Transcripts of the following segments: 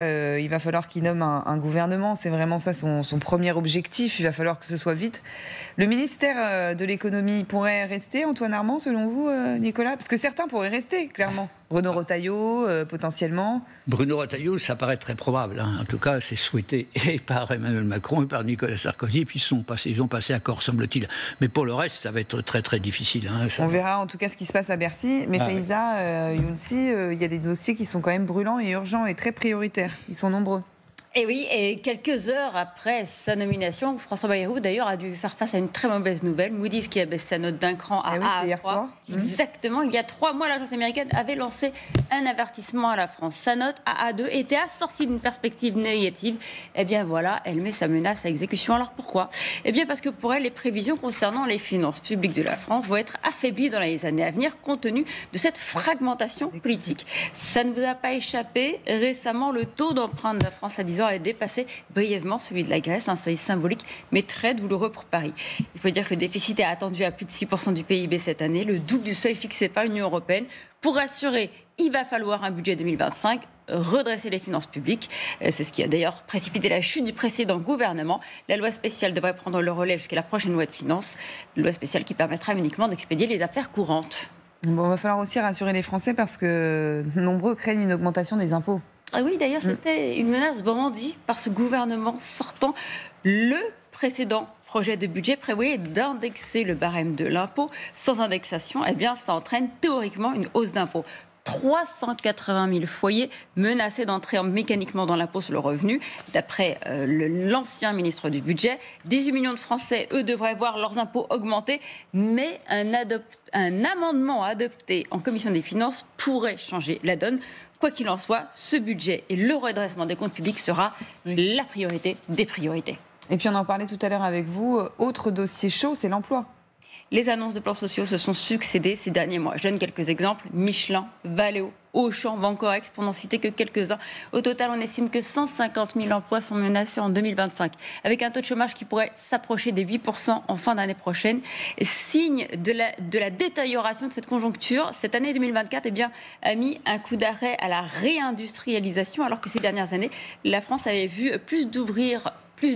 Il va falloir qu'il nomme un gouvernement, c'est vraiment ça son premier objectif, il va falloir que ce soit vite. Le ministère de l'économie pourrait rester, Antoine Armand, selon vous, Nicolas? Parce que certains pourraient rester, clairement. Bruno Retailleau, potentiellement. Bruno Retailleau, ça paraît très probable. En tout cas, c'est souhaité et par Emmanuel Macron et par Nicolas Sarkozy. Puis ils ont passé accord, semble-t-il. Mais pour le reste, ça va être très très difficile. On verra en tout cas ce qui se passe à Bercy. Mais Faiza, Younsi, il y a des dossiers qui sont quand même brûlants et urgents et très prioritaires. Ils sont nombreux. Et oui, et quelques heures après sa nomination, François Bayrou d'ailleurs a dû faire face à une très mauvaise nouvelle. Moody's qui abaisse sa note d'un cran à A3. Hier soir. Exactement, il y a 3 mois, l'agence américaine avait lancé un avertissement à la France. Sa note à A2 était assortie d'une perspective négative. Eh bien voilà, elle met sa menace à exécution. Alors pourquoi? Eh bien parce que pour elle, les prévisions concernant les finances publiques de la France vont être affaiblies dans les années à venir compte tenu de cette fragmentation politique. Ça ne vous a pas échappé. Récemment, le taux d'emprunt de la France à 10 ans a dépassé brièvement celui de la Grèce, un seuil symbolique mais très douloureux pour Paris. Il faut dire que le déficit est attendu à plus de 6% du PIB cette année, le double du seuil fixé par l'Union européenne. Pour rassurer, il va falloir un budget 2025, redresser les finances publiques. C'est ce qui a d'ailleurs précipité la chute du précédent gouvernement. La loi spéciale devrait prendre le relais jusqu'à la prochaine loi de finances, loi spéciale qui permettra uniquement d'expédier les affaires courantes. Bon, il va falloir aussi rassurer les Français parce que nombreux craignent une augmentation des impôts. Ah oui, d'ailleurs, c'était une menace brandie par ce gouvernement sortant. Le précédent projet de budget prévoyait d'indexer le barème de l'impôt. Sans indexation, eh bien, ça entraîne théoriquement une hausse d'impôts. 380 000 foyers menacés d'entrer mécaniquement dans l'impôt sur le revenu. D'après l'ancien ministre du Budget, 18 millions de Français, eux, devraient voir leurs impôts augmenter. Mais un amendement adopté en commission des finances pourrait changer la donne. Quoi qu'il en soit, ce budget et le redressement des comptes publics sera la priorité des priorités. Et puis on en parlait tout à l'heure avec vous, autre dossier chaud, c'est l'emploi. Les annonces de plans sociaux se sont succédées ces derniers mois. Je donne quelques exemples. Michelin, Valeo, Auchan, Bancorex, pour n'en citer que quelques-uns. Au total, on estime que 150 000 emplois sont menacés en 2025, avec un taux de chômage qui pourrait s'approcher des 8% en fin d'année prochaine. Signe de la détérioration de cette conjoncture, cette année 2024 a mis un coup d'arrêt à la réindustrialisation, alors que ces dernières années, la France avait vu plus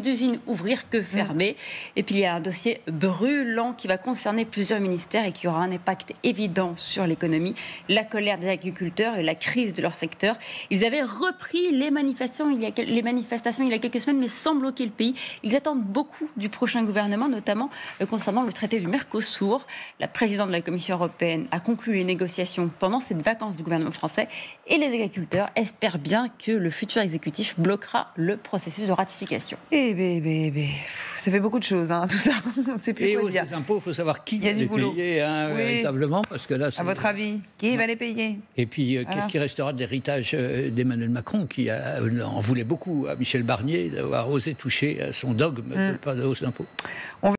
d'usines ouvrir que fermer. Et puis il y a un dossier brûlant qui va concerner plusieurs ministères et qui aura un impact évident sur l'économie. La colère des agriculteurs et la crise de leur secteur. Ils avaient repris les manifestations il y a quelques semaines, mais sans bloquer le pays. Ils attendent beaucoup du prochain gouvernement, notamment concernant le traité du Mercosur. La présidente de la Commission européenne a conclu les négociations pendant cette vacance du gouvernement français. Et les agriculteurs espèrent bien que le futur exécutif bloquera le processus de ratification. Ça fait beaucoup de choses, tout ça. On sait plus quoi dire. Les impôts, il faut savoir qui va les payer véritablement, parce que là, à votre avis, qui va les payer? Et puis, qu'est-ce qui restera de l'héritage d'Emmanuel Macron, qui en voulait beaucoup à Michel Barnier d'avoir osé toucher à son dogme de pas de hausse d'impôts?